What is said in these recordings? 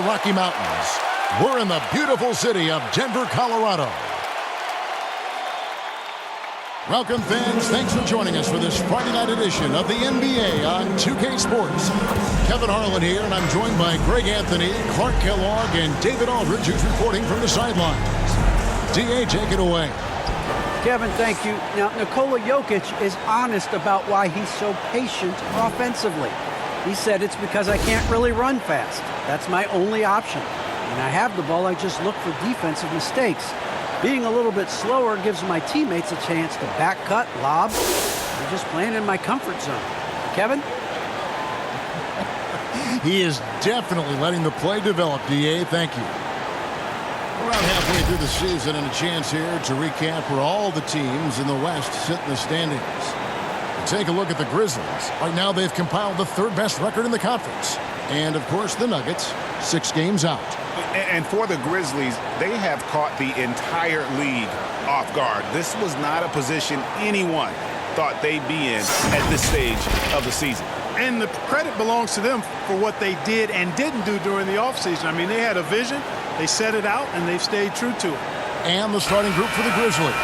Rocky Mountains. We're in the beautiful city of Denver, Colorado. Welcome, fans. Thanks for joining us for this Friday night edition of the NBA on 2K Sports. Kevin Harlan here, and I'm joined by Greg Anthony, Clark Kellogg, and David Aldridge, who's reporting from the sidelines. D.A., take it away. Kevin, thank you. Now, Nikola Jokic is honest about why he's so patient offensively. He said it's because I can't really run fast. That's my only option. When I have the ball, I just look for defensive mistakes. Being a little bit slower gives my teammates a chance to back cut, lob. I'm just playing in my comfort zone. Kevin? He is definitely letting the play develop, D.A. Thank you. Around halfway through the season, and a chance here to recap where all the teams in the West sit in the standings. Take a look at the Grizzlies. Right now, they've compiled the third best record in the conference. And, of course, the Nuggets, 6 games out. And for the Grizzlies, they have caught the entire league off guard. This was not a position anyone thought they'd be in at this stage of the season. And the credit belongs to them for what they did and didn't do during the offseason. I mean, they had a vision, they set it out, and they've stayed true to it. And the starting group for the Grizzlies.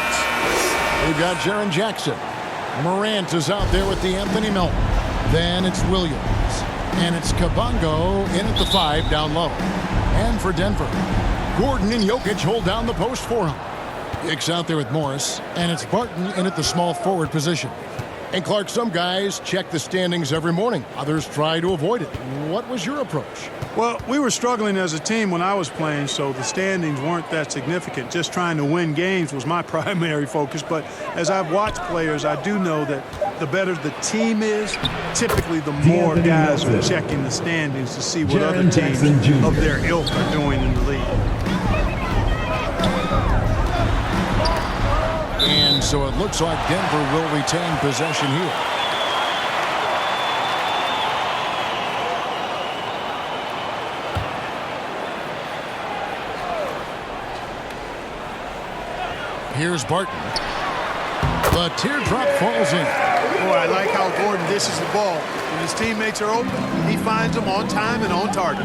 We've got Jaren Jackson. Morant is out there with the Anthony Melton. Then it's Williams. And it's Kabongo in at the 5 down low. And for Denver, Gordon and Jokic hold down the post for him. Hicks out there with Morris. And it's Barton in at the small forward position. And Clark, some guys check the standings every morning. Others try to avoid it. What was your approach? Well, we were struggling as a team when I was playing, so the standings weren't that significant. Just trying to win games was my primary focus. But as I've watched players, I do know that the better the team is, typically the more guys are checking the standings to see what other teams of their ilk are doing in the league. And so it looks like Denver will retain possession here. Here's Barton. The teardrop falls in. Boy, I like how Gordon dishes the ball. When his teammates are open, he finds them on time and on target.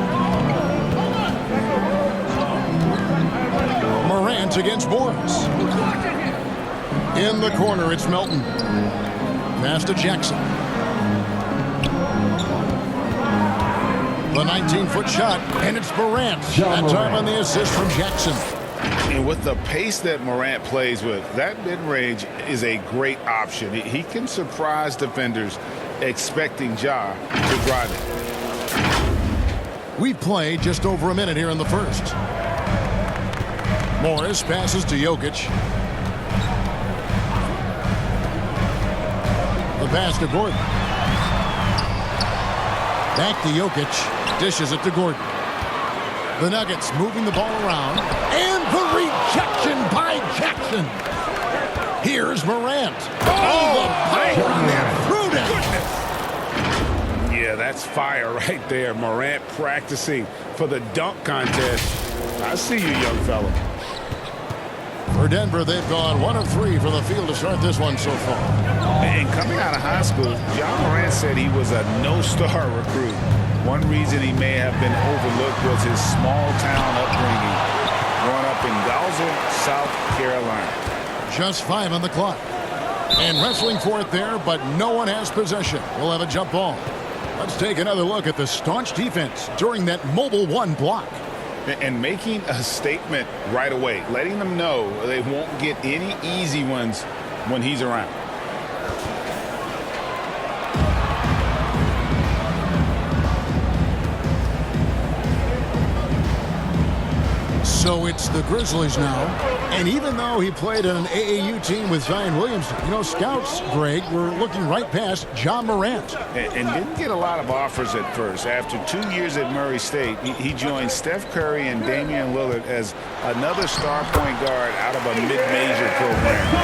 Morant against Morris. In the corner, it's Melton. Pass to Jackson. The 19-foot shot, and it's Morant. That time on the assist from Jackson. And with the pace that Morant plays with, that mid-range is a great option. He can surprise defenders expecting Ja to drive it. We've played just over a minute here in the first. Morris passes to Jokic. The pass to Gordon. Back to Jokic. Dishes it to Gordon. The Nuggets moving the ball around. And the rejection by Jackson. Here's Morant. Oh, the power on that through Yeah, that's fire right there. Morant practicing for the dunk contest. I see you, young fella. For Denver, they've gone 1 of 3 from the field to start this one so far. And coming out of high school, John Morant said he was a no-star recruit. One reason he may have been overlooked was his small-town upbringing, growing up in Gaza, South Carolina. Just 5 on the clock. And wrestling for it there, but no one has possession. We'll have a jump ball. Let's take another look at the staunch defense during that mobile 1 block. And making a statement right away, letting them know they won't get any easy ones when he's around. So it's the Grizzlies now. And even though he played on an AAU team with Zion Williamson, you know, scouts, Greg, were looking right past Ja Morant. And didn't get a lot of offers at first. After 2 years at Murray State, he joined Steph Curry and Damian Lillard as another star point guard out of a mid-major program.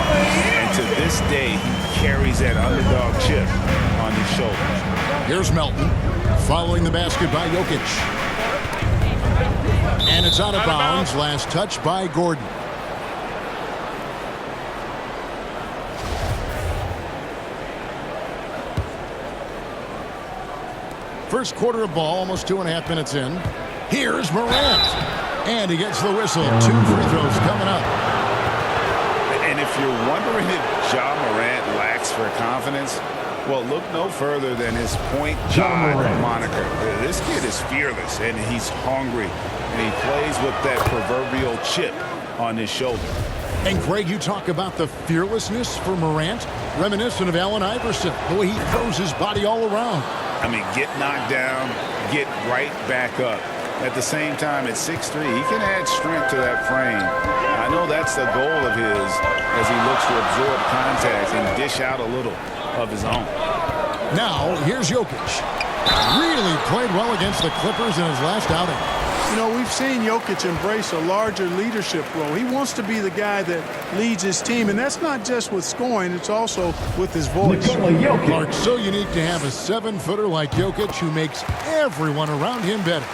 And to this day, he carries that underdog chip on his shoulders. Here's Melton, following the basket by Jokic. And it's out of bounds. Last touch by Gordon. First quarter of ball, almost 2.5 minutes in. Here's Morant. And he gets the whistle. 2 free throws coming up. And if you're wondering if Ja Morant lacks for confidence, well, look no further than his point guard moniker. This kid is fearless, and he's hungry, and he plays with that proverbial chip on his shoulder. And, Greg, you talk about the fearlessness for Morant, reminiscent of Allen Iverson, the way he throws his body all around. I mean, get knocked down, get right back up. At the same time, at 6'3", he can add strength to that frame. I know that's the goal of his as he looks to absorb contact and dish out a little of his own. Now, here's Jokic. Really played well against the Clippers in his last outing. You know, we've seen Jokic embrace a larger leadership role. He wants to be the guy that leads his team, and that's not just with scoring, it's also with his voice. Clark, so unique to have a 7-footer like Jokic who makes everyone around him better.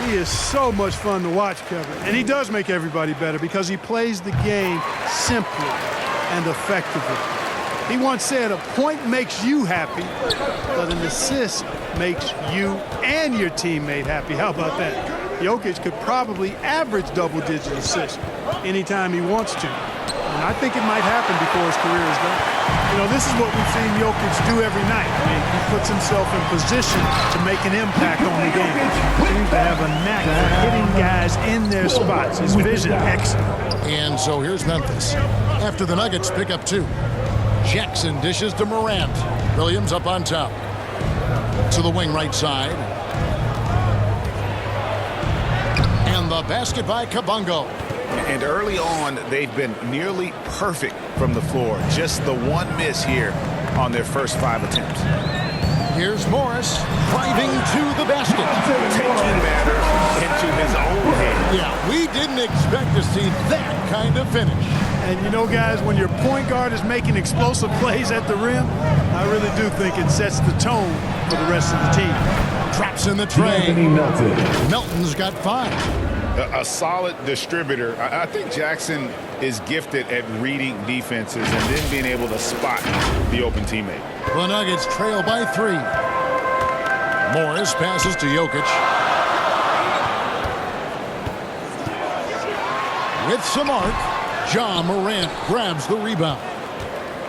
He is so much fun to watch, Kevin. And he does make everybody better because he plays the game simply and effectively. He once said, a point makes you happy, but an assist makes you and your teammate happy. How about that? Jokic could probably average double-digit assists anytime he wants to. And I think it might happen before his career is done. You know, this is what we've seen Jokic do every night. I mean, he puts himself in position to make an impact on the game. He seems to have a knack for hitting guys in their spots. His vision, excellent. And so here's Memphis. After the Nuggets pick up 2. Jackson dishes to Morant. Williams up on top. To the wing right side. And the basket by Kabongo. And early on, they've been nearly perfect from the floor. Just the one miss here on their first 5 attempts. Here's Morris driving to the basket. Taking matters into his own hands. Yeah, we didn't expect to see that kind of finish. And you know, guys, when your point guard is making explosive plays at the rim, I really do think it sets the tone for the rest of the team. Traps in the tray. Melton's got 5. A solid distributor. I think Jackson is gifted at reading defenses and then being able to spot the open teammate. The Nuggets trail by 3. Morris passes to Jokic. With some arc, Ja Morant grabs the rebound.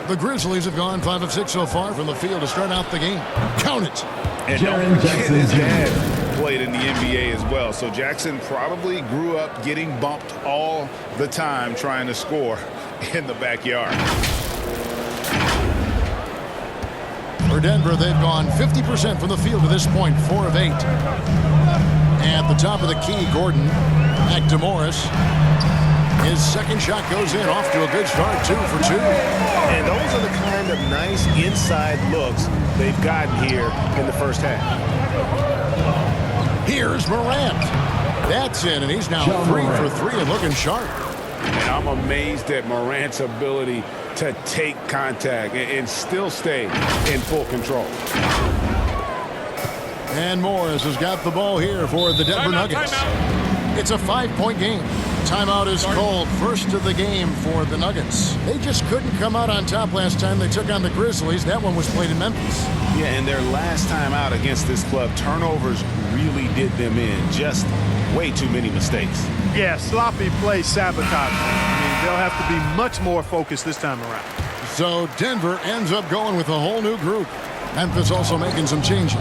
The Grizzlies have gone 5 of 6 so far from the field to start out the game. Count it. And don't forget his dad played in the NBA as well. So Jackson probably grew up getting bumped all the time trying to score in the backyard. For Denver, they've gone 50% from the field to this point, 4 of 8. At the top of the key, Gordon back to Morris. His second shot goes in, off to a good start, 2 for 2. And those are the kind of nice inside looks they've gotten here in the first half. Here's Morant. That's in, and he's now 3 for 3 and looking sharp. And I'm amazed at Morant's ability to take contact and still stay in full control. And Morris has got the ball here for the Denver Nuggets. It's a 5-point game. Timeout is called, first of the game for the Nuggets. They just couldn't come out on top last time they took on the Grizzlies. That one was played in Memphis. Yeah, and their last time out against this club, turnovers really did them in. Just way too many mistakes. Yeah, sloppy play sabotage. I mean, they'll have to be much more focused this time around. So Denver ends up going with a whole new group. Memphis also making some changes.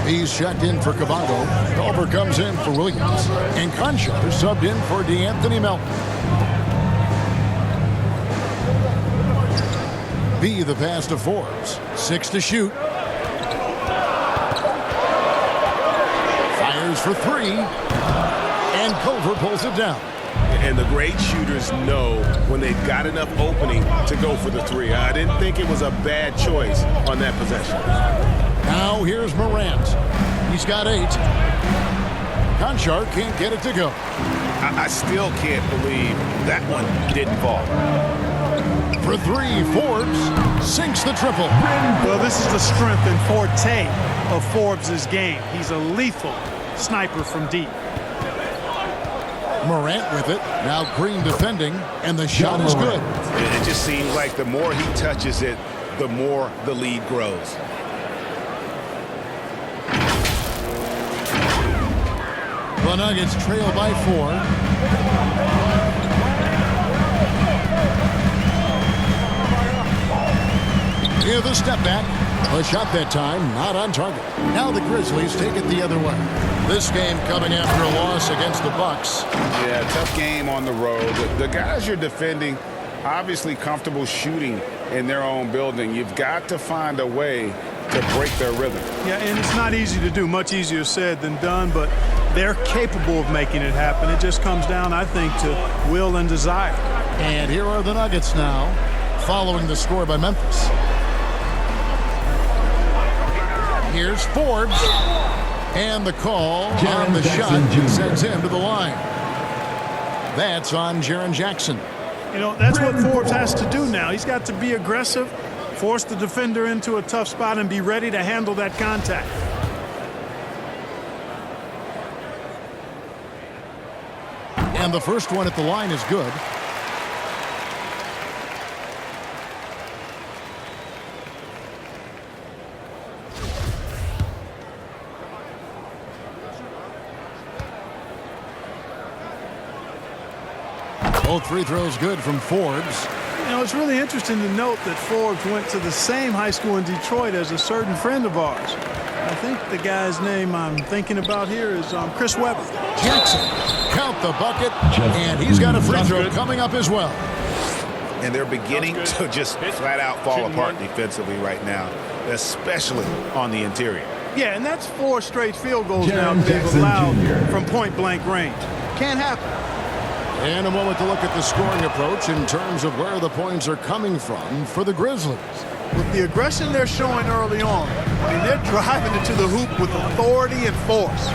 He's checked in for Kabongo. Culver comes in for Williams. And Conchar subbed in for DeAnthony Melton. B the pass to Forbes. 6 to shoot. Fires for 3. And Culver pulls it down. And the great shooters know when they've got enough opening to go for the 3. I didn't think it was a bad choice on that possession. Now here's Morant. He's got 8. Conchar can't get it to go. I still can't believe that one didn't fall. For 3, Forbes sinks the triple. Well, this is the strength and forte of Forbes' game. He's a lethal sniper from deep. Morant with it. Now Green defending, and the shot is good. It just seems like the more he touches it, the more the lead grows. The Nuggets trail by 4. Here's the step back. A shot that time, not on target. Now the Grizzlies take it the other way. This game coming after a loss against the Bucks. Yeah, tough game on the road. The guys you're defending, obviously comfortable shooting in their own building. You've got to find a way to break their rhythm. Yeah, and it's not easy to do. Much easier said than done, but they're capable of making it happen. It just comes down, I think, to will and desire. And here are the Nuggets now, following the score by Memphis. Here's Forbes. And the call on the shot sends him to the line. That's on Jaren Jackson. You know, that's what Forbes has to do now. He's got to be aggressive, force the defender into a tough spot, and be ready to handle that contact. And the first one at the line is good. Both free throws good from Forbes. You know, it's really interesting to note that Forbes went to the same high school in Detroit as a certain friend of ours. I think the guy's name I'm thinking about here is Chris Webber. Jackson, count the bucket, and he's got a free throw coming up as well. And they're beginning to just flat out fall apart defensively right now, especially on the interior. Yeah, and that's 4 straight field goals now they've allowed from point-blank range. Can't happen. And a moment to look at the scoring approach in terms of where the points are coming from for the Grizzlies. With the aggression they're showing early on, I mean, they're driving it to the hoop with authority and force.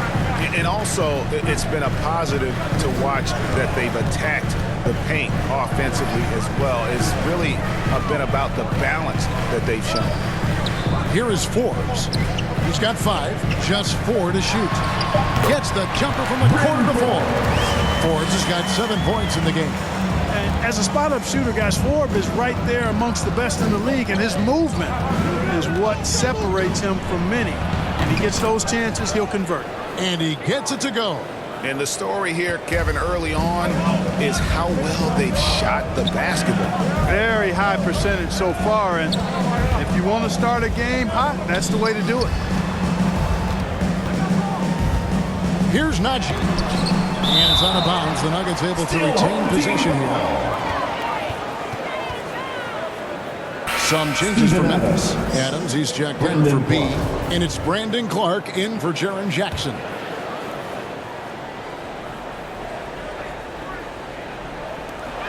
And also, it's been a positive to watch that they've attacked the paint offensively as well. It's really been about the balance that they've shown. Here is Forbes. He's got 5, just 4 to shoot. Gets the jumper from the corner to fall. Forbes has got 7 points in the game. And as a spot-up shooter, guys, Forbes is right there amongst the best in the league, and his movement is what separates him from many. If he gets those chances, he'll convert. And he gets it to go. And the story here, Kevin, early on is how well they've shot the basketball. Very high percentage so far, and if you want to start a game hot, that's the way to do it. Here's Najee. And it's out of bounds. The Nuggets able to retain possession here. Some changes for Memphis. Adams, he's checked in for B. And it's Brandon Clark in for Jaren Jackson.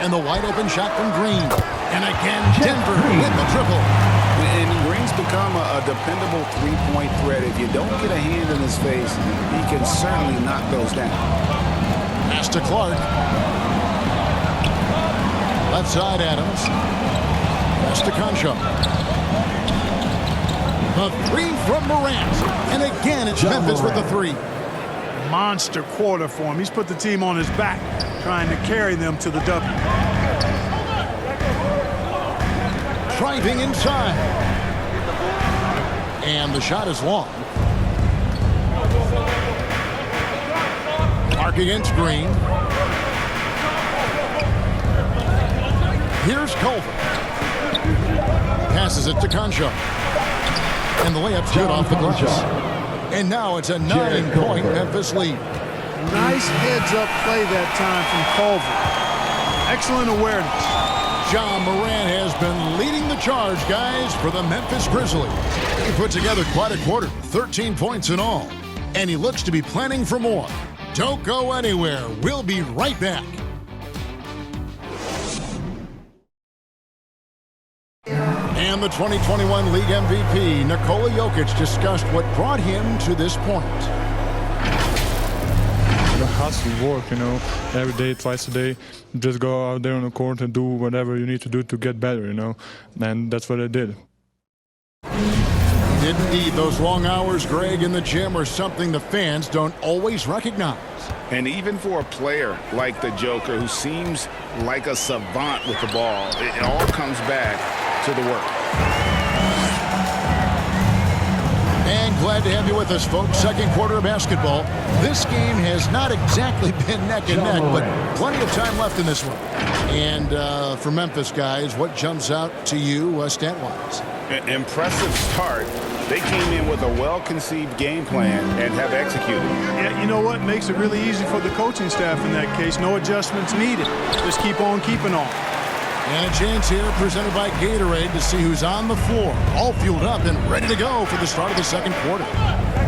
And the wide open shot from Green. And again, Denver with the triple. And Green's become a dependable three-point threat. If you don't get a hand in his face, he can certainly knock those down. Pass to Clark. Left side, Adams. Pass to Concho. The 3 from Morant. And again, it's Memphis with the 3. Monster quarter for him. He's put the team on his back, trying to carry them to the W. Driving inside. And the shot is long. Clark against Green. Here's Culver. Passes it to Concho. And the layup's good off the glass. And now it's a 9-point Memphis lead. Nice heads-up play that time from Culver. Excellent awareness. John Morant has been leading the charge, guys, for the Memphis Grizzlies. He put together quite a quarter, 13 points in all. And he looks to be planning for more. Don't go anywhere. We'll be right back. And the 2021 League MVP, Nikola Jokic, discussed what brought him to this point. The hustle work, you know, every day, twice a day. Just go out there on the court and do whatever you need to do to get better, you know. And that's what I did. Didn't need those long hours, Greg, in the gym are something the fans don't always recognize. And even for a player like the Joker, who seems like a savant with the ball, it all comes back to the work. And glad to have you with us, folks. Second quarter of basketball. This game has not exactly been neck and neck, but plenty of time left in this one. And for Memphis guys, what jumps out to you stat-wise? Impressive start. They came in with a well-conceived game plan and have executed. Yeah, you know what? Makes it really easy for the coaching staff in that case. No adjustments needed. Just keep on keeping on. And a chance here presented by Gatorade to see who's on the floor. All fueled up and ready to go for the start of the second quarter.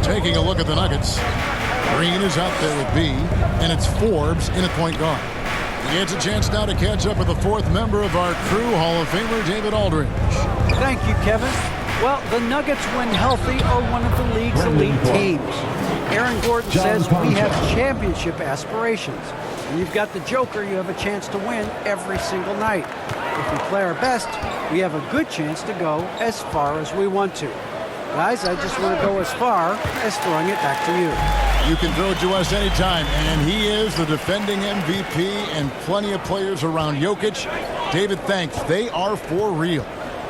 Taking a look at the Nuggets. Green is out there with B, and it's Forbes in at point guard. He gets a chance now to catch up with the fourth member of our crew, Hall of Famer David Aldridge. Thank you, Kevin. Well, the Nuggets, when healthy, are one of the league's elite teams. Aaron Gordon says we have championship aspirations. When you've got the Joker, you have a chance to win every single night. If we play our best, we have a good chance to go as far as we want to. Guys, I just want to go as far as throwing it back to you. You can throw it to us anytime, and he is the defending MVP and plenty of players around Jokic. David, thanks. They are for real.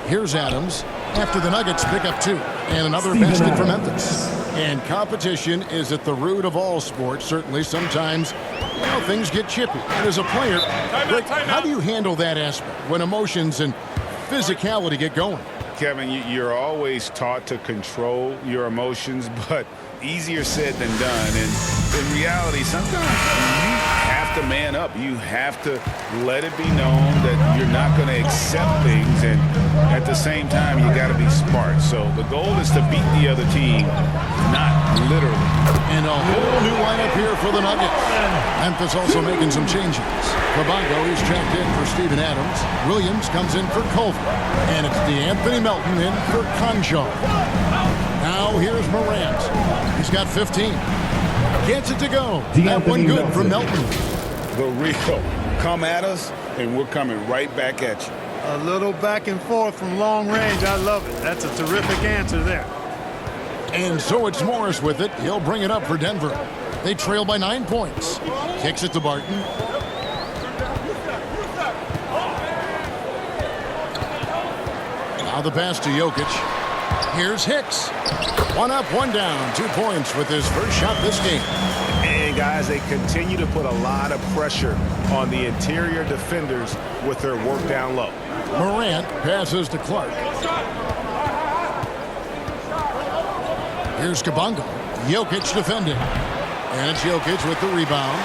Here's Adams after the Nuggets pick up 2 and another basket for Memphis. And competition is at the root of all sports. Certainly, sometimes things get chippy. And as a player, Rick, how do you handle that aspect when emotions and physicality get going? Kevin, you're always taught to control your emotions, but easier said than done. And in reality, sometimes you have to man up. You have to let it be known that you're not going to accept things. And at the same time, you got to be smart. So the goal is to beat the other team, not literally. And a whole new lineup here for the Nuggets. Memphis also making some changes. Kabongo is checked in for Steven Adams. Williams comes in for Culver. And it's DeAnthony Melton in for Conjo. Now here's Morant. He's got 15. Gets it to go. That one good for Melton. The real. Come at us, and we're coming right back at you. A little back and forth from long range. I love it. That's a terrific answer there. And so it's Morris with it. He'll bring it up for Denver. They trail by 9 points. Kicks it to Barton. Now the pass to Jokic. Here's Hicks. 1 up, 1 down. 2 points with his first shot this game. And guys, they continue to put a lot of pressure on the interior defenders with their work down low. Morant passes to Clark. Here's Kabongo. Jokic defending. And it's Jokic with the rebound.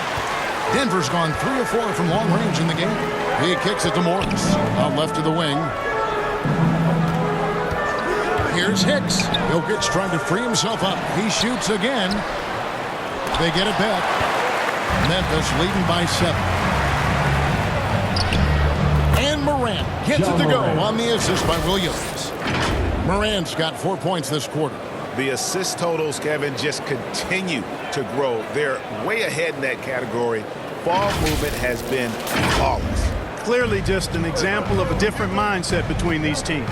Denver's gone 3 or 4 from long range in the game. He kicks it to Morris. Out left to the wing. Here's Hicks. Jokic trying to free himself up. He shoots again. They get it back. Memphis leading by 7. And Morant gets it to go on the assist by Williams. Morant's got 4 points this quarter. The assist totals, Kevin, just continue to grow. They're way ahead in that category. Ball movement has been flawless. Clearly just an example of a different mindset between these teams.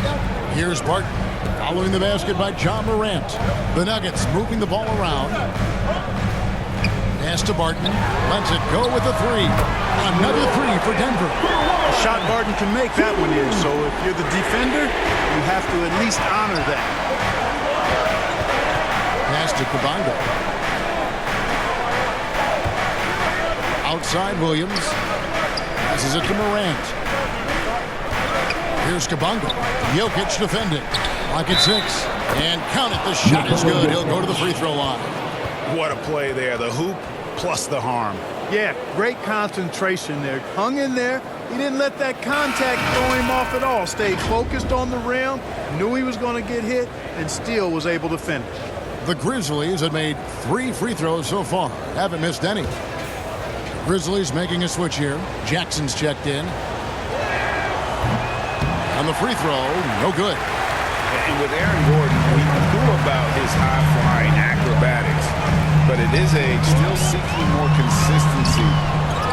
Here's Barton. Following the basket by John Morant. The Nuggets moving the ball around. Pass to Barton. Lets it go with a 3. Another 3 for Denver. A shot Barton can make, that one is. So if you're the defender, you have to at least honor that. Pass to Kabongo. Outside Williams. Passes it to Morant. Here's Kabongo. Jokic defending. Lock at 6. And count it. The shot is good. He'll go to the free throw line. What a play there. The hoop plus the harm. Yeah, great concentration there. Hung in there. He didn't let that contact throw him off at all. Stayed focused on the rim. Knew he was going to get hit and still was able to finish. The Grizzlies have made 3 free throws so far. Haven't missed any. Grizzlies making a switch here. Jackson's checked in. On the free throw, no good. And with Aaron Gordon, we knew about his high-flying acrobatics, but at his age, still seeking more consistency.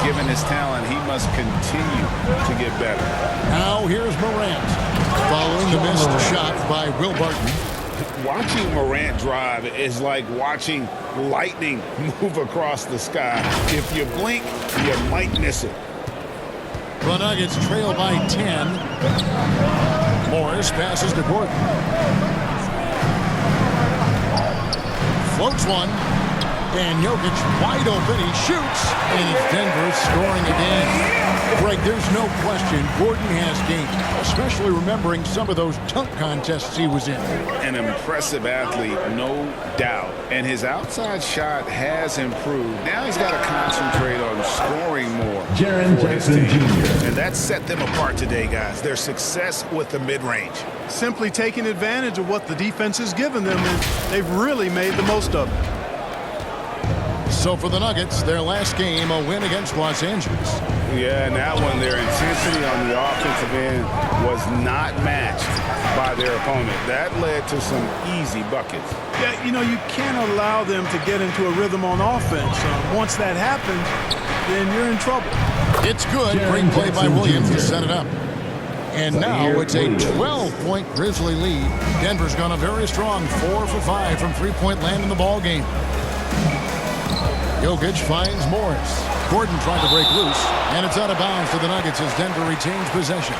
Given his talent, he must continue to get better. Now here's Morant. Following the missed shot by Will Barton. Watching Morant drive is like watching lightning move across the sky. If you blink, you might miss it. The Nuggets trail by 10. Morris passes to Gordon. Floats one. And Jokic wide open. He shoots. And it's Denver scoring again. Greg, there's no question Gordon has game, especially remembering some of those dunk contests he was in. An impressive athlete, no doubt. And his outside shot has improved. Now he's got to concentrate on scoring more for his team. And that set them apart today, guys. Their success with the mid-range. Simply taking advantage of what the defense has given them, and they've really made the most of it. So for the Nuggets, their last game, a win against Los Angeles. Yeah, and that one, their intensity on the offensive end was not matched by their opponent. That led to some easy buckets. Yeah, you know, you can't allow them to get into a rhythm on offense. Once that happens, then you're in trouble. It's good. Great play by Williams to set it up. And now it's a 12-point Grizzly lead. Denver's gone a very strong 4 for 5 from three-point land in the ball game. Jokic finds Morris. Gordon tried to break loose, and it's out of bounds to the Nuggets as Denver retains possession.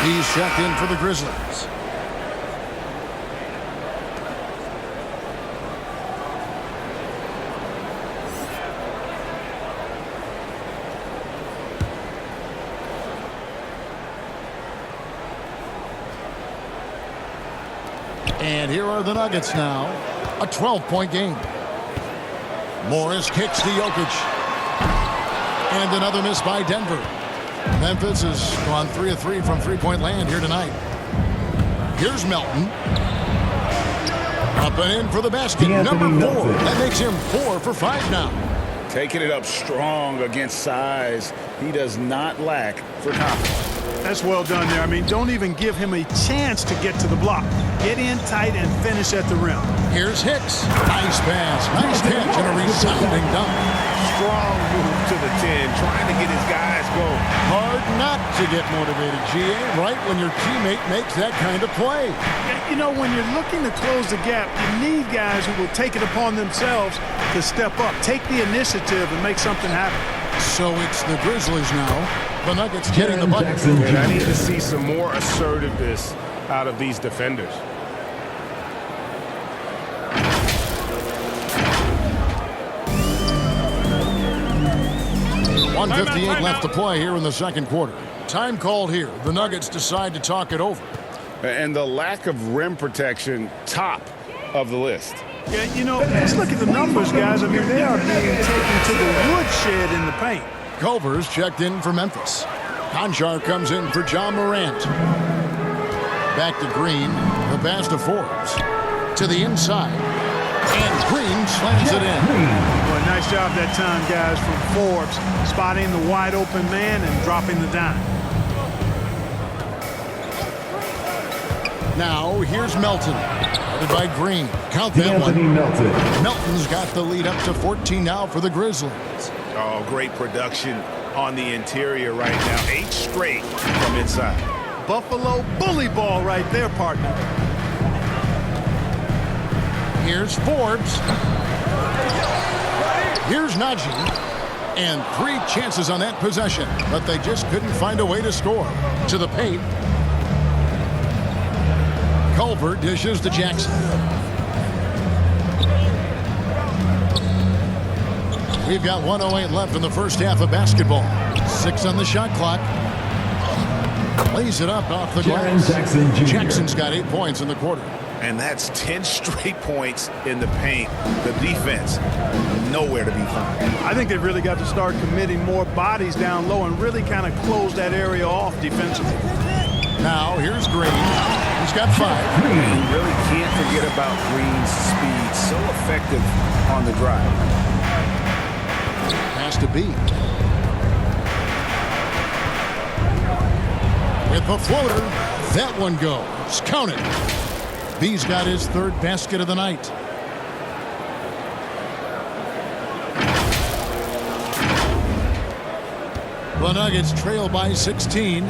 He's checked in for the Grizzlies. And here are the Nuggets now. A 12-point game. Morris kicks to Jokic. And another miss by Denver. Memphis has gone 3 of 3 from three-point land here tonight. Here's Melton. Up and in for the basket. Number 4. That makes him 4 for 5 now. Taking it up strong against size. He does not lack for confidence. That's well done there. I mean, don't even give him a chance to get to the block. Get in tight and finish at the rim. Here's Hicks. Nice pass. Nice catch and a resounding dunk. Strong move to the 10, trying to get his guys going. Hard not to get motivated, GA, right when your teammate makes that kind of play. You know, when you're looking to close the gap, you need guys who will take it upon themselves to step up, take the initiative, and make something happen. So it's the Grizzlies now. The Nuggets getting the bucket. And I need to see some more assertiveness out of these defenders. .158 left to play here in the second quarter. Time called here. The Nuggets decide to talk it over. And the lack of rim protection, top of the list. Yeah, you know, let's look at the numbers, guys. I mean, they are being taken to the woodshed in the paint. Culver's checked in for Memphis. Conchar comes in for John Morant. Back to Green. The pass to Forbes. To the inside. And Green slams it in. Boy, nice job that time, guys, from Forbes. Spotting the wide open man and dropping the dime. Now, here's Melton. Headed by Green. Count that one. Melton's got the lead up to 14 now for the Grizzlies. Oh, great production on the interior right now. 8 straight from inside. Buffalo bully ball right there, partner. Here's Forbes. Here's Najee. And 3 chances on that possession, but they just couldn't find a way to score. To the paint. Culver dishes to Jackson. We've got 1:08 left in the first half of basketball. 6 on the shot clock. Lays it up off the glass. Jackson's got 8 points in the quarter. And that's 10 straight points in the paint. The defense, nowhere to be found. I think they've really got to start committing more bodies down low and really kind of close that area off defensively. Now, here's Green. He's got 5. You really can't forget about Green's speed. So effective on the drive. Has to be. With the floater, that one goes. Count it. B's got his 3rd basket of the night. The Nuggets trail by 16.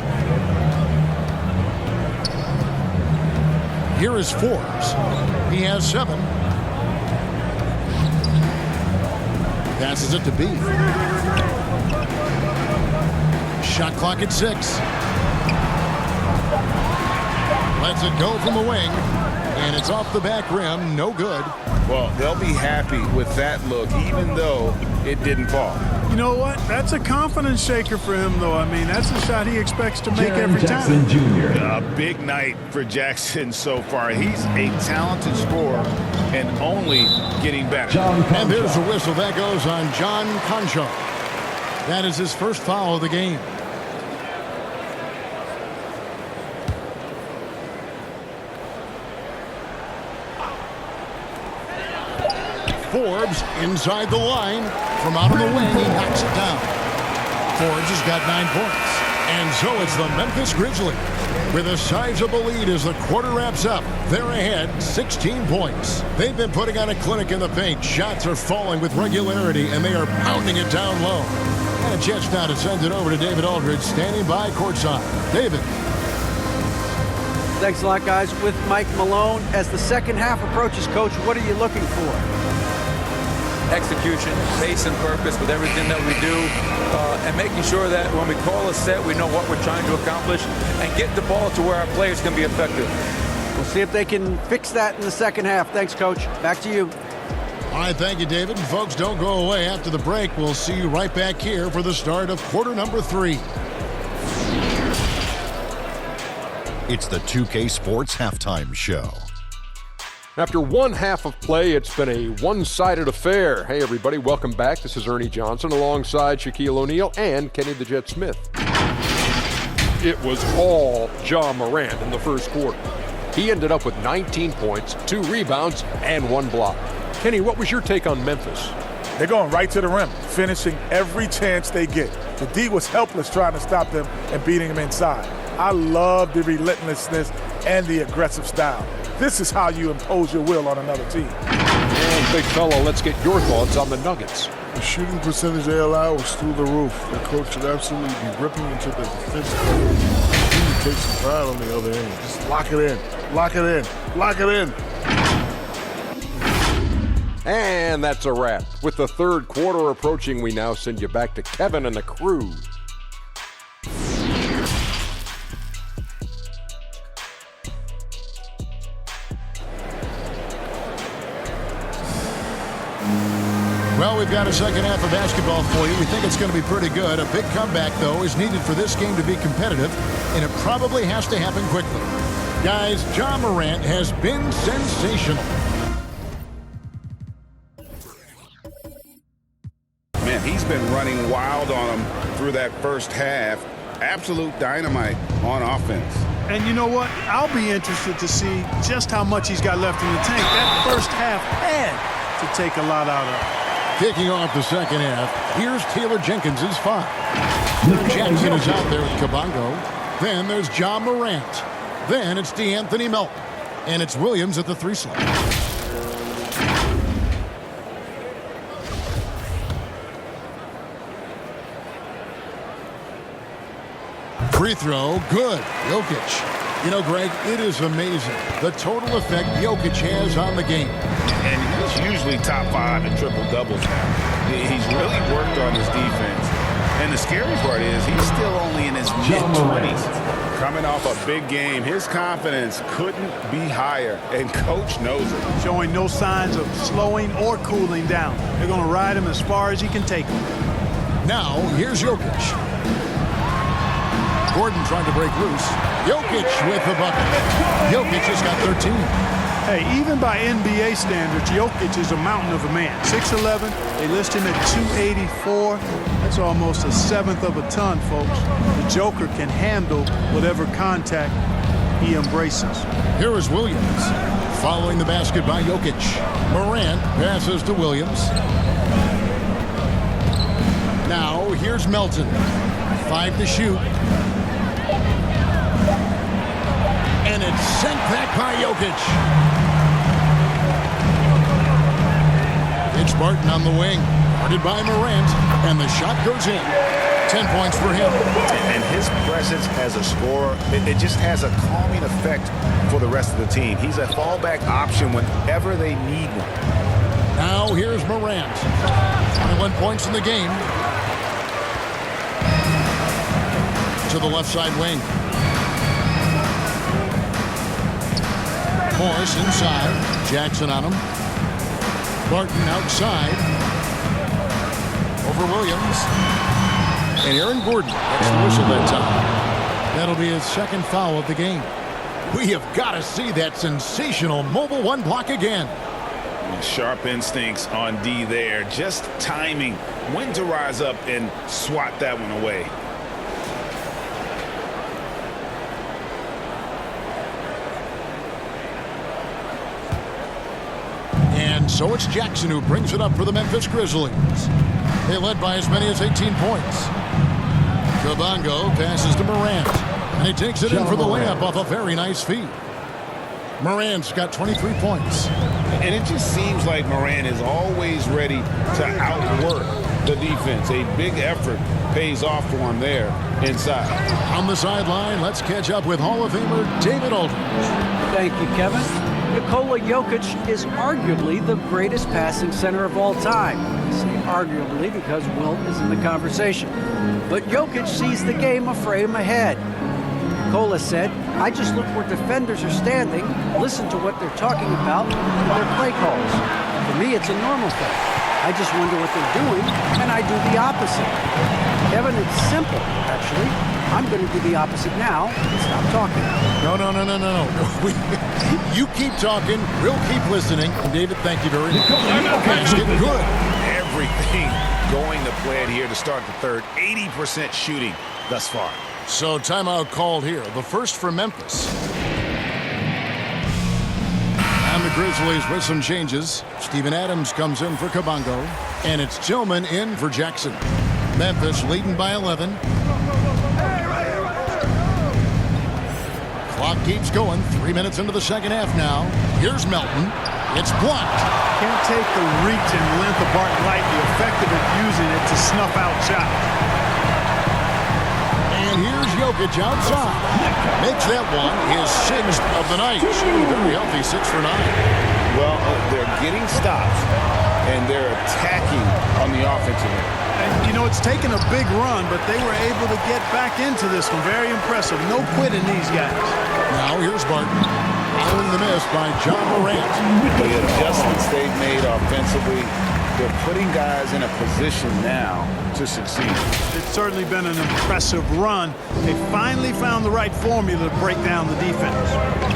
Here is Forbes. He has 7. Passes it to B. Shot clock at 6. Lets it go from the wing. And it's off the back rim. No good. Well, they'll be happy with that look, even though it didn't fall. You know what? That's a confidence shaker for him, though. I mean, that's a shot he expects to make every Jackson time. Jr. A big night for Jackson so far. He's a talented scorer and only getting better. And there's a whistle. That goes on John Concho. That is his first foul of the game. Forbes inside the line. From out of the wing, he knocks it down. Forbes has got 9 points. And so it's the Memphis Grizzlies with a sizable lead as the quarter wraps up. They're ahead 16 points. They've been putting on a clinic in the paint. Shots are falling with regularity, and they are pounding it down low. And a chance now to send it over to David Aldridge, standing by courtside. David. Thanks a lot, guys. With Mike Malone, as the second half approaches, Coach, what are you looking for? Execution, pace and purpose with everything that we do, and making sure that when we call a set, we know what we're trying to accomplish and get the ball to where our players can be effective. We'll see if they can fix that in the second half. Thanks, Coach. Back to you. All right, thank you, David. And folks, don't go away. After the break, we'll see you right back here for the start of quarter number 3. It's the 2K Sports Halftime Show. After one half of play, it's been a one-sided affair. Hey, everybody, welcome back. This is Ernie Johnson alongside Shaquille O'Neal and Kenny the Jet Smith. It was all Ja Morant in the first quarter. He ended up with 19 points, 2 rebounds, and 1 block. Kenny, what was your take on Memphis? They're going right to the rim, finishing every chance they get. The D was helpless trying to stop them and beating them inside. I love the relentlessness and the aggressive style. This is how you impose your will on another team. And big fella, let's get your thoughts on the Nuggets. The shooting percentage they allow was through the roof. The coach should absolutely be ripping into the defensive area. He takes some pride on the other end. Just lock it in, lock it in, lock it in. And that's a wrap. With the third quarter approaching, we now send you back to Kevin and the crew. Well, we've got a second half of basketball for you. We think it's going to be pretty good. A big comeback, though, is needed for this game to be competitive, and it probably has to happen quickly. Guys, Ja Morant has been sensational. Man, he's been running wild on him through that first half. Absolute dynamite on offense. And you know what? I'll be interested to see just how much he's got left in the tank. That first half had to take a lot out of it. Kicking off the second half, here's Taylor Jenkins' 5. Jackson is out there with Kabongo. Then there's Ja Morant. Then it's DeAnthony Melton. And it's Williams at the 3 slot. Free throw, good. Jokic. You know, Greg, it is amazing the total effect Jokic has on the game. And he's usually top 5 in triple-doubles now. He's really worked on his defense. And the scary part is he's still only in his mid-20s. Coming off a big game, his confidence couldn't be higher, and Coach knows it. Showing no signs of slowing or cooling down. They're going to ride him as far as he can take him. Now, here's Jokic. Gordon trying to break loose. Jokic with the bucket. Jokic has got 13. Hey, even by NBA standards, Jokic is a mountain of a man. 6'11", they list him at 284. That's almost a seventh of a ton, folks. The Joker can handle whatever contact he embraces. Here is Williams. Following the basket by Jokic. Morant passes to Williams. Now, here's Melton. 5 to shoot. And it's sent back by Jokic. It's Barton on the wing. Guarded by Morant. And the shot goes in. 10 points for him. And his presence as a scorer, it just has a calming effect for the rest of the team. He's a fallback option whenever they need one. Now here's Morant. 21 points in the game. To the left side wing. Morris inside. Jackson on him. Barton outside. Over Williams. And Aaron Gordon gets the whistle that time. That'll be his second foul of the game. We have got to see that sensational mobile one block again. Sharp instincts on D there. Just timing when to rise up and swat that one away. And so it's Jackson who brings it up for the Memphis Grizzlies. They led by as many as 18 points. Kabongo passes to Morant. And he takes it in for the layup off a very nice feed. Morant's got 23 points. And it just seems like Morant is always ready to outwork the defense. A big effort pays off for him there inside. On the sideline, let's catch up with Hall of Famer David Aldridge. Thank you, Kevin. Nikola Jokic is arguably the greatest passing center of all time. I say arguably because Wilt is in the conversation. But Jokic sees the game a frame ahead. Nikola said, I just look where defenders are standing, listen to what they're talking about, and their play calls. For me, it's a normal thing. I just wonder what they're doing, and I do the opposite. Kevin, it's simple, actually. I'm going to do the opposite now and stop talking. No. You keep talking, we'll keep listening. And David, thank you very much. Basket, good. Everything going to plan here to start the third. 80% shooting thus far. So timeout called here. The first for Memphis. And the Grizzlies with some changes. Steven Adams comes in for Kabongo. And it's Tillman in for Jackson. Memphis leading by 11. Clock keeps going. 3 minutes into the second half now. Here's Melton. It's blocked. Can't take the reach and length of Barton lightly. Effective at using it to snuff out shots. And here's Jokic outside. Makes that one his sixth of the night. Shooting very healthy, 6 for 9. Well, they're getting stops, and they're attacking on the offensive end. And, you know, it's taken a big run, but they were able to get back into this one. Very impressive. No quitting these guys. Now here's Barton. Following the miss by John Morant. The adjustments they've made offensively, they're putting guys in a position now to succeed. It's certainly been an impressive run. They finally found the right formula to break down the defense.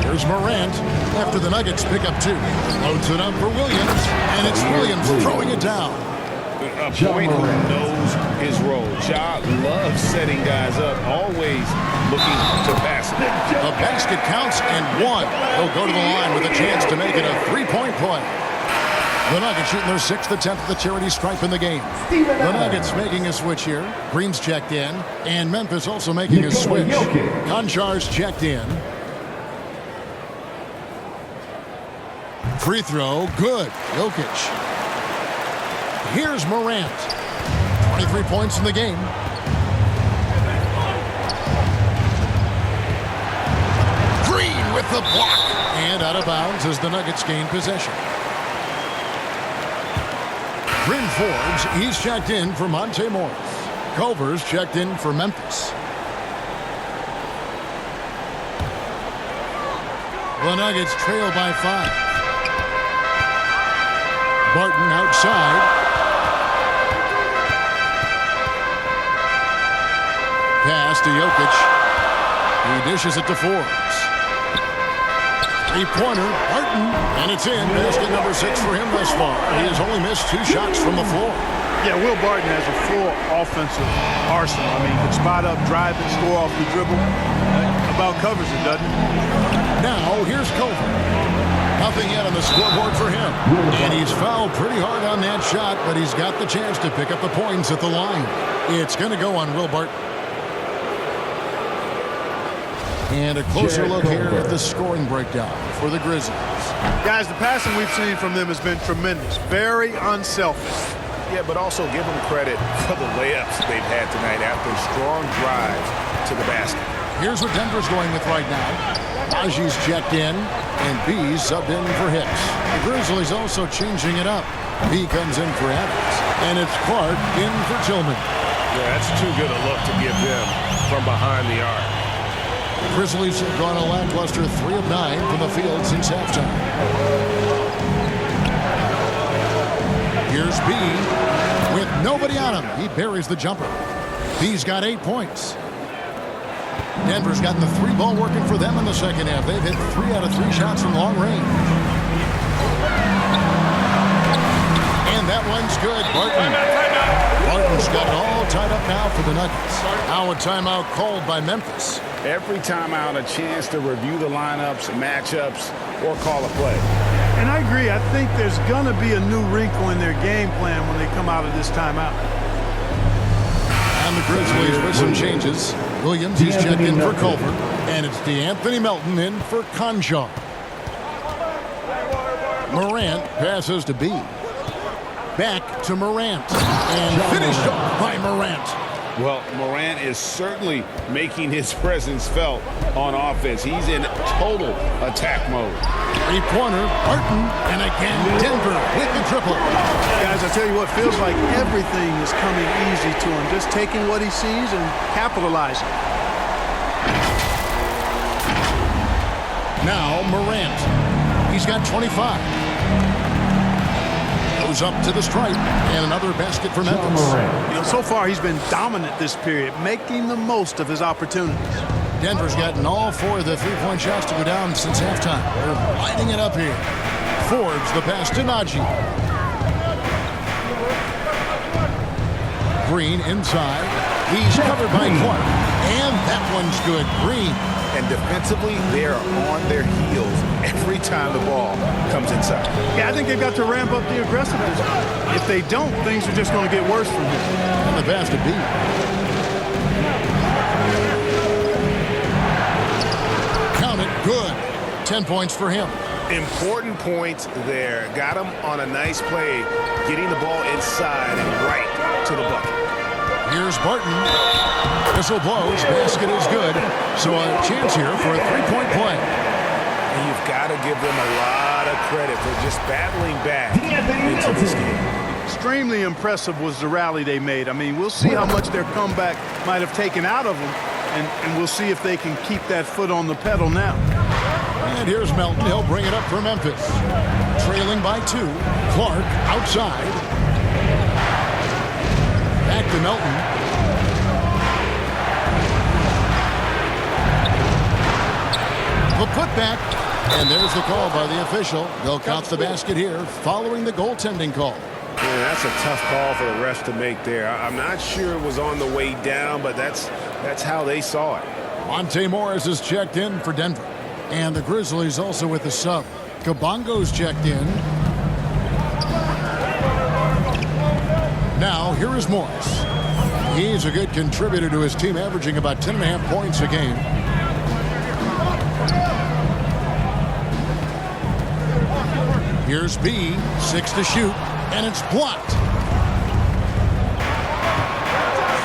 Here's Morant after the Nuggets pick up 2. Loads it up for Williams, and it's Williams throwing it down. A point who knows his role. Ja loves setting guys up, always looking to pass it. The basket counts and 1. They'll go to the line with a chance to make it a 3-point play. The Nuggets shooting their 6th attempt at the charity stripe in the game. The Nuggets making a switch here. Green's checked in. And Memphis also making a switch. Konchar's checked in. Free throw, good. Jokic. Here's Morant. 23 points in the game. Green with the block. And out of bounds as the Nuggets gain possession. Bryn Forbes, he's checked in for Monte Morris. Culver's checked in for Memphis. The Nuggets trail by 5. Barton outside. Pass to Jokic. He dishes it to Forbes. 3-pointer, Barton, and it's in. Basket number 6 for him thus far. He has only missed 2 shots from the floor. Yeah, Will Barton has a full offensive arsenal. I mean, he can spot up, drive and score off the dribble. About covers it, doesn't it? Now, here's Culver. Nothing yet on the scoreboard for him. And he's fouled pretty hard on that shot, but he's got the chance to pick up the points at the line. It's going to go on Will Barton. And a closer look here at the scoring breakdown for the Grizzlies. Guys, the passing we've seen from them has been tremendous. Very unselfish. Yeah, but also give them credit for the layups they've had tonight after strong drives to the basket. Here's what Denver's going with right now. Baji's checked in, and B's subbed in for Hicks. The Grizzlies also changing it up. B comes in for Adams, and it's Clark in for Tillman. Yeah, that's too good a look to give them from behind the arc. Grizzlies have gone a lackluster 3 of 9 from the field since halftime. Here's B with nobody on him. He buries the jumper. B's got 8 points. Denver's gotten the 3 ball working for them in the second half. They've hit 3 out of 3 shots from long range. And that one's good. Barton's got it all tied up now for the Nuggets. Now a timeout called by Memphis. Every timeout, a chance to review the lineups, matchups, or call a play. And I agree. I think there's going to be a new wrinkle in their game plan when they come out of this timeout. And the Grizzlies with some changes. Williams, he's checked in for Culver. And it's DeAnthony Melton in for Conjar. Morant passes to B. Back to Morant. And finished off by Morant. Well, Morant is certainly making his presence felt on offense. He's in total attack mode. 3-pointer, Barton, and again Denver with the triple. Guys, I tell you what, feels like everything is coming easy to him. Just taking what he sees and capitalizing. Now Morant. He's got 25. Goes up to the stripe, and another basket for Memphis. So far, he's been dominant this period, making the most of his opportunities. Denver's gotten all 4 of the 3-point shots to go down since halftime. They're lighting it up here. Forbes the pass to Najee. Green inside. He's covered by Clark, and that one's good. Green. And defensively, they're on their heels every time the ball comes inside. Yeah, I think they've got to ramp up the aggressiveness. If they don't, things are just going to get worse from here. And the pass to B. Count it. Good. 10 points for him. Important points there. Got him on a nice play, getting the ball inside and right to the bucket. Here's Barton. Whistle blows. Basket is good. So a chance here for a 3-point play. And you've got to give them a lot of credit for just battling back into this game. Extremely impressive was the rally they made. I mean, we'll see how much their comeback might have taken out of them, and we'll see if they can keep that foot on the pedal now. And here's Melton. He'll bring it up for Memphis. Trailing by 2. Clark outside. Back to Melton. The putback, and there's the call by the official. They'll count the basket here following the goaltending call. Yeah, that's a tough call for the ref to make there. I'm not sure it was on the way down, but that's how they saw it. Monte Morris is checked in for Denver. And the Grizzlies also with the sub. Kabongo's checked in. Now, here is Morris. He's a good contributor to his team, averaging about 10.5 points a game. Here's B, 6 to shoot, and it's blocked.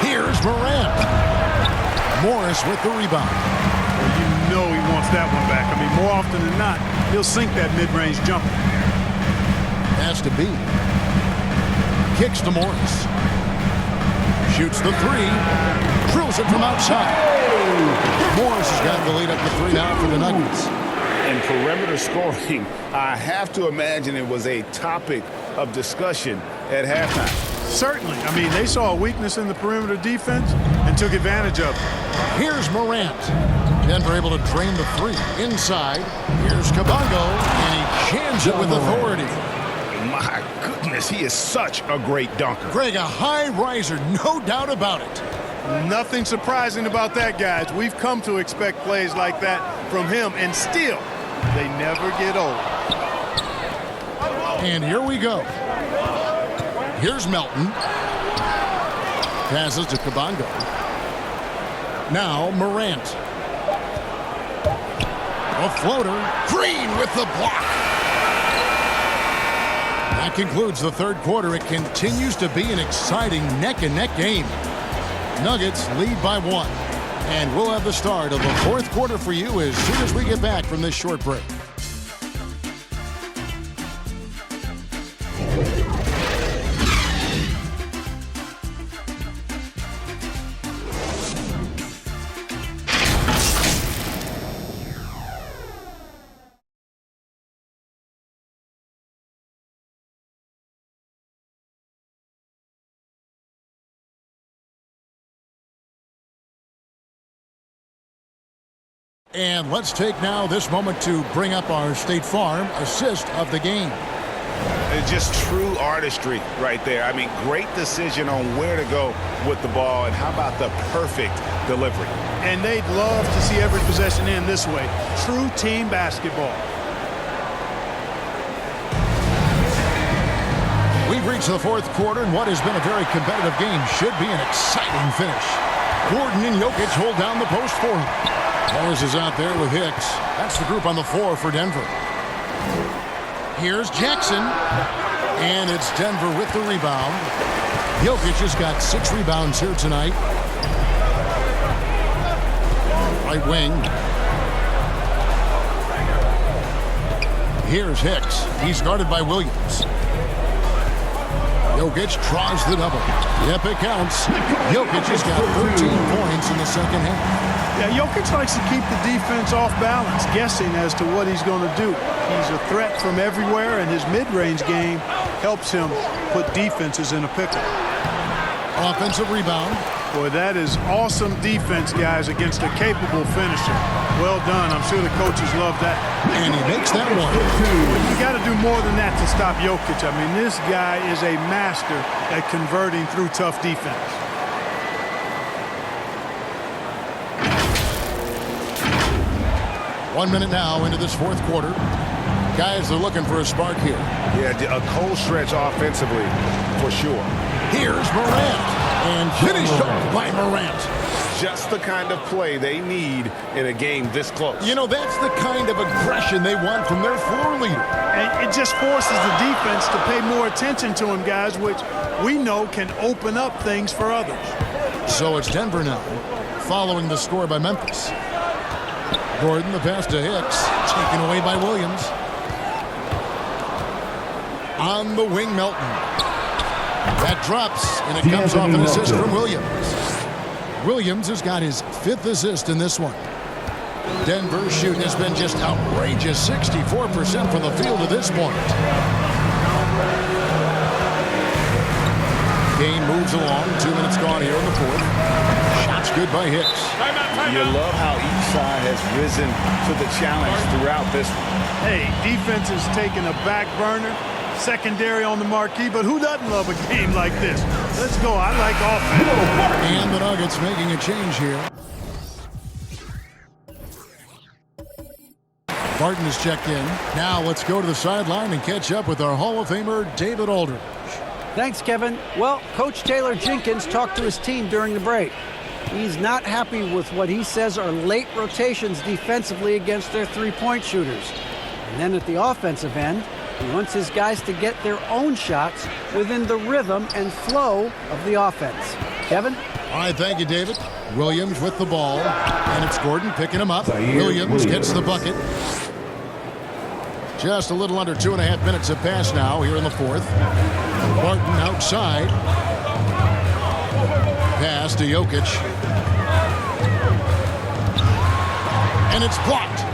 Here's Morant. Morris with the rebound. Well, you know he wants that one back. I mean, more often than not, he'll sink that mid-range jumper. Pass to B. Kicks to Morris. Shoots the 3. Drills it from outside. Morris has got the lead up to 3 now for the Nuggets. And perimeter scoring, I have to imagine it was a topic of discussion at halftime. Certainly. I mean, they saw a weakness in the perimeter defense and took advantage of it. Here's Morant. Denver able to drain the 3. Inside. Here's Kabongo, and he jams it with authority. My goodness, he is such a great dunker. Greg, a high riser, no doubt about it. Nothing surprising about that, guys. We've come to expect plays like that from him, and still, they never get old. And here we go. Here's Melton. Passes to Kabongo. Now Morant. A floater. Green with the block. That concludes the third quarter. It continues to be an exciting neck-and-neck game. Nuggets lead by 1. And we'll have the start of the fourth quarter for you as soon as we get back from this short break. And let's take now this moment to bring up our State Farm assist of the game. It's just true artistry right there. I mean, great decision on where to go with the ball, and how about the perfect delivery? And they'd love to see every possession end this way. True team basketball. We've reached the fourth quarter, and what has been a very competitive game should be an exciting finish. Gordon and Jokic hold down the post for him. Morris is out there with Hicks. That's the group on the floor for Denver. Here's Jackson, and it's Denver with the rebound. Jokic has got 6 rebounds here tonight. Right wing. Here's Hicks. He's guarded by Williams. Jokic tries the double. Yep, it counts. Jokic has got 13 points in the second half. Yeah, Jokic likes to keep the defense off balance, guessing as to what he's going to do. He's a threat from everywhere, and his mid-range game helps him put defenses in a pickle. Offensive rebound. Boy, that is awesome defense, guys, against a capable finisher. Well done. I'm sure the coaches love that. And he makes that one. You got to do more than that to stop Jokic. I mean, this guy is a master at converting through tough defense. One minute now into this fourth quarter. Guys are looking for a spark here. Yeah, a cold stretch offensively for sure. Here's Morant. And finished off by Morant. Just the kind of play they need in a game this close. You know, that's the kind of aggression they want from their floor leader. And it just forces the defense to pay more attention to him, guys, which we know can open up things for others. So it's Denver now, following the score by Memphis. Gordon, the pass to Hicks, taken away by Williams. On the wing, Melton. That drops, and it comes off an assist from Williams. Williams has got his 5th assist in this one. Denver's shooting has been just outrageous, 64% from the field to this point. Game moves along, 2 minutes gone here in the fourth. Shots good by Hicks. You love how each side has risen to the challenge throughout this one. Hey, defense is taking a back burner. Secondary on the marquee, but who doesn't love a game like this? Let's go. I like offense. And the Nuggets making a change here. Barton is checked in. Now let's go to the sideline and catch up with our Hall of Famer, David Aldridge. Thanks, Kevin. Well, Coach Taylor Jenkins talked to his team during the break. He's not happy with what he says are late rotations defensively against their three-point shooters. And then at the offensive end, he wants his guys to get their own shots within the rhythm and flow of the offense. Kevin? All right, thank you, David. Williams with the ball, and it's Gordon picking him up. Williams gets the bucket. Just a little under 2.5 minutes have passed now here in the fourth. Barton outside. Pass to Jokic. And it's blocked.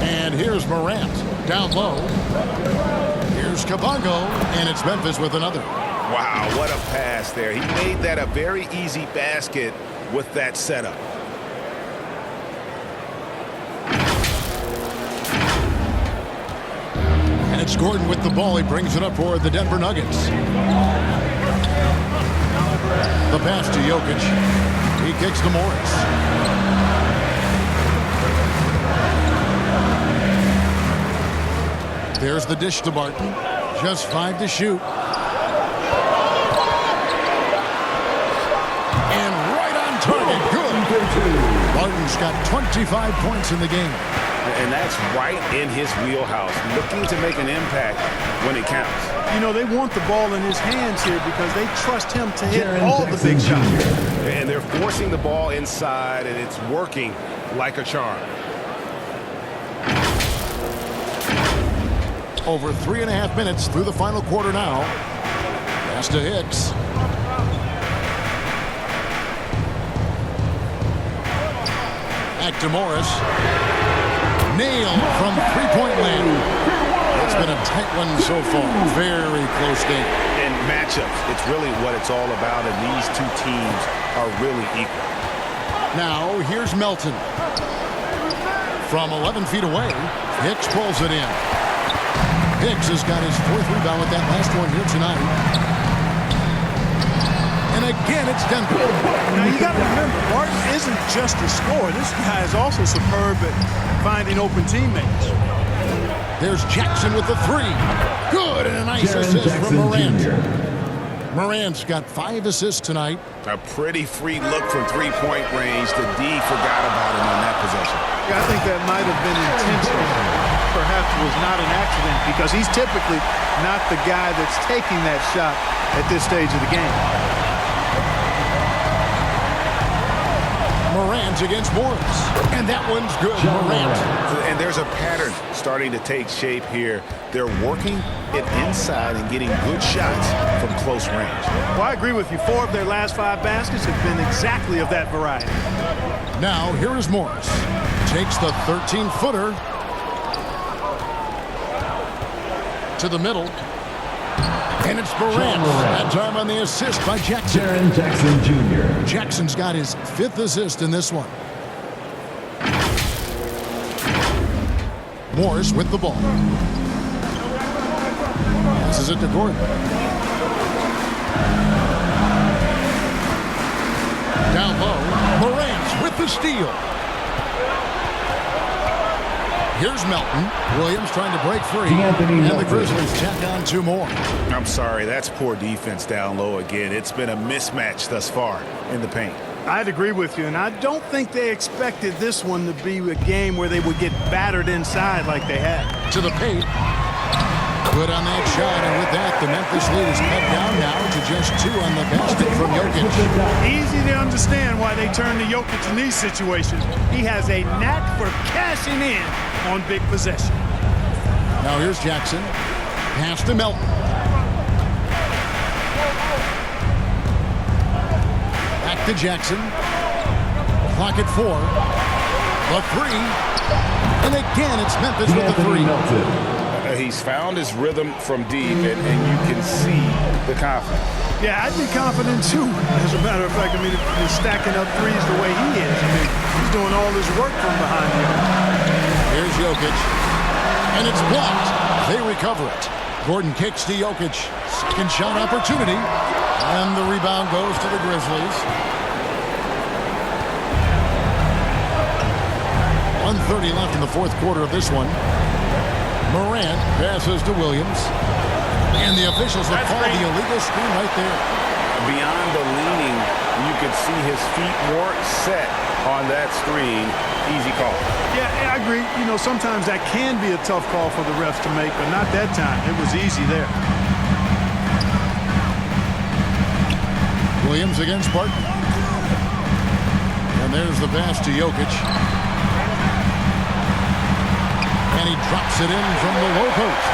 And here's Morant down low. Here's Kabongo, and it's Memphis with another. Wow, what a pass there. He made that a very easy basket with that setup. And it's Gordon with the ball. He brings it up for the Denver Nuggets. The pass to Jokic. He kicks to Morris. There's the dish to Barton. Just 5 to shoot. And right on target. Good. Barton's got 25 points in the game. And that's right in his wheelhouse, looking to make an impact when it counts. You know, they want the ball in his hands here because they trust him to hit all the big shots. And they're forcing the ball inside, and it's working like a charm. Over 3.5 minutes through the final quarter now. Pass to Hicks. Back to Morris. Nailed from three-point land. It's been a tight one so far. Very close game. And matchups, it's really what it's all about, and these two teams are really equal. Now, here's Melton. From 11 feet away, Hicks pulls it in. Hicks has got his 4th rebound with that last one here tonight. And again, it's Denver. Now, you got to remember, Martin isn't just a scorer. This guy is also superb at finding open teammates. There's Jackson with the 3. Good, and a nice assist from Morant. Morant's got 5 assists tonight. A pretty free look from three-point range. The D forgot about him on that possession. Yeah, I think that might have been intentional. Perhaps was not an accident because he's typically not the guy that's taking that shot at this stage of the game. Morant against Morris. And that one's good. Morant. And there's a pattern starting to take shape here. They're working it inside and getting good shots from close range. Well, I agree with you. 4 of their last 5 baskets have been exactly of that variety. Now, here is Morris. Takes the 13-footer to the middle. And it's Morant. That time on the assist by Jackson. Jaren Jackson Jr. Jackson's got his 5th assist in this one. Morris with the ball. Passes it to Gordon. Down low, Morant with the steal. Here's Melton. Williams trying to break free. And the Grizzlies tack on 2 more. I'm sorry, that's poor defense down low again. It's been a mismatch thus far in the paint. I'd agree with you, and I don't think they expected this one to be a game where they would get battered inside like they had. To the paint. Good on that shot, and with that, the Memphis lead is cut down now to just 2 on the basket from Jokic. Easy to understand why they turn to Jokic in these situations. He has a knack for cashing in on big possession. Now here's Jackson. Pass to Melton. Back to Jackson. Clock at 4. The 3. And again, it's Memphis with the 3. He's found his rhythm from deep, and you can see the confidence. Yeah, I'd be confident too. As a matter of fact, I mean, if he's stacking up threes the way he is, I mean, he's doing all his work from behind the arc. Here's Jokic. And it's blocked. They recover it. Gordon kicks to Jokic. Second shot opportunity. And the rebound goes to the Grizzlies. 1:30 left in the 4th quarter of this one. Morant passes to Williams. And the officials have called the illegal screen right there. Beyond the leaning, you can see his feet more set on that screen. Easy call. Yeah, I agree. You know, sometimes that can be a tough call for the refs to make, but not that time. It was easy there. Williams against Barton. And there's the pass to Jokic. And he drops it in from the low post.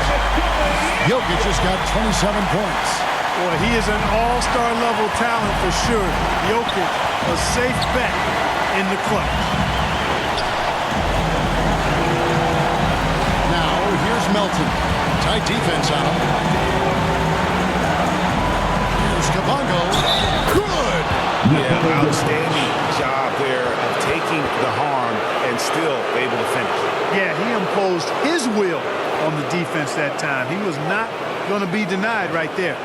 Jokic has got 27 points. Boy, he is an all-star level talent for sure. Jokic, a safe bet in the clutch. Now, here's Melton. Tight defense on him. Here's Kabongo. Good! Yeah, outstanding job there of taking the harm and still able to finish. Yeah, he imposed his will on the defense that time. He was not going to be denied right there.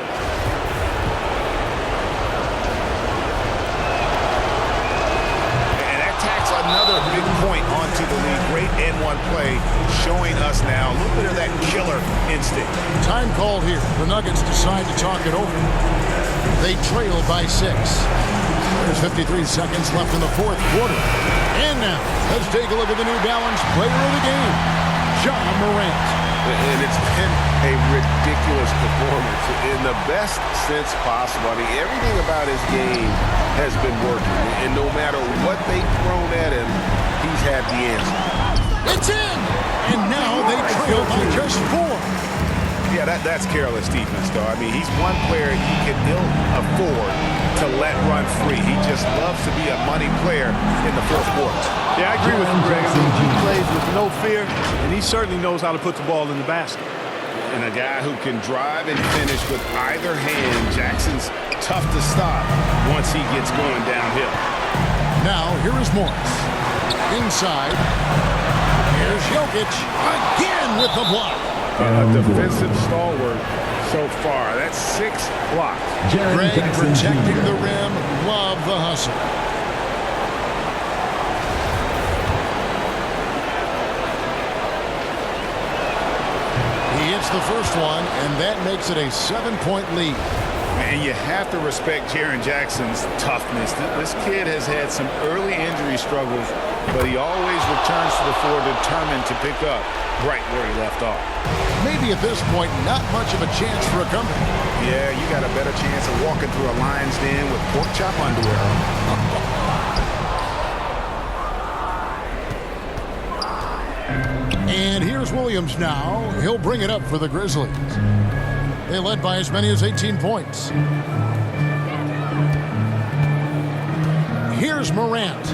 And that tacks another big point onto the lead. Great N1 play, showing us now a little bit of that killer instinct. Time called here. The Nuggets decide to talk it over. They trail by 6. There's 53 seconds left in the 4th quarter. And now, let's take a look at the New Balance player of the game, Ja Morant. And it's been a ridiculous performance in the best sense possible. I mean, everything about his game has been working. And no matter what they've thrown at him, he's had the answer. It's in! And now they trail by just 4. Yeah, that's careless defense, though. I mean, he's one player you can ill afford to let run free. He just loves to be a money player in the 4th quarter. Yeah, I agree with you, Greg. I mean, he plays with no fear, and he certainly knows how to put the ball in the basket. And a guy who can drive and finish with either hand. Jackson's tough to stop once he gets going downhill. Now, here is Morris. Inside. Here's Jokic. Again with the block. A defensive stalwart so far. That's 6 blocks. Greg protecting the rim. Love the hustle. He hits the first one, and that makes it a 7-point lead. And you have to respect Jaren Jackson's toughness. This kid has had some early injury struggles, but he always returns to the floor determined to pick up right where he left off. Maybe at this point, not much of a chance for a comeback. Yeah, you got a better chance of walking through a lion's den with pork chop underwear. And here's Williams now. He'll bring it up for the Grizzlies. They led by as many as 18 points. Here's Morant.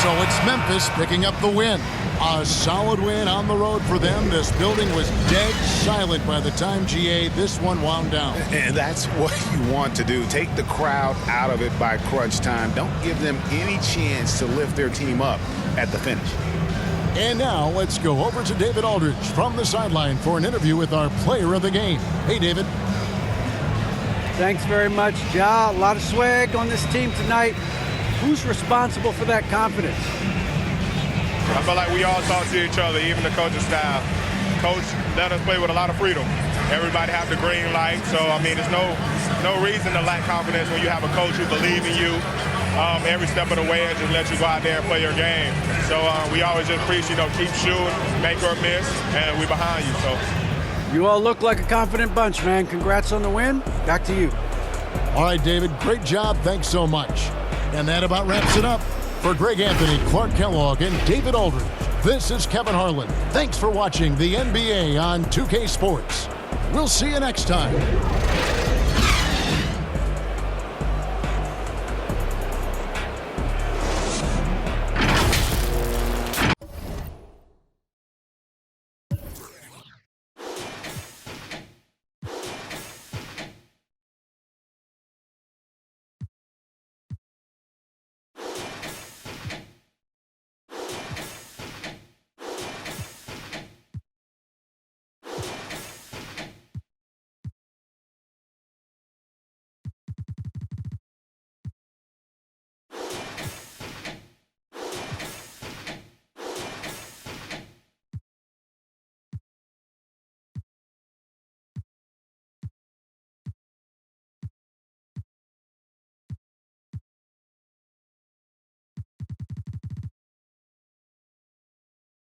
So it's Memphis picking up the win. A solid win on the road for them. This building was dead silent by the time, GA, this one wound down. And that's what you want to do. Take the crowd out of it by crunch time. Don't give them any chance to lift their team up at the finish. And now let's go over to David Aldridge from the sideline for an interview with our player of the game. Hey, David. Thanks very much, Ja. A lot of swag on this team tonight. Who's responsible for that confidence? I feel like we all talk to each other, even the coaching staff. Coach let us play with a lot of freedom. Everybody have the green light, so I mean, there's no reason to lack confidence when you have a coach who believes in you every step of the way and just let you go out there and play your game. So we always just preach, keep shooting, make or miss, and we're behind you. So you all look like a confident bunch, man. Congrats on the win. Back to you. All right, David, great job. Thanks so much. And that about wraps it up. For Greg Anthony, Clark Kellogg, and David Aldridge, this is Kevin Harlan. Thanks for watching the NBA on 2K Sports. We'll see you next time.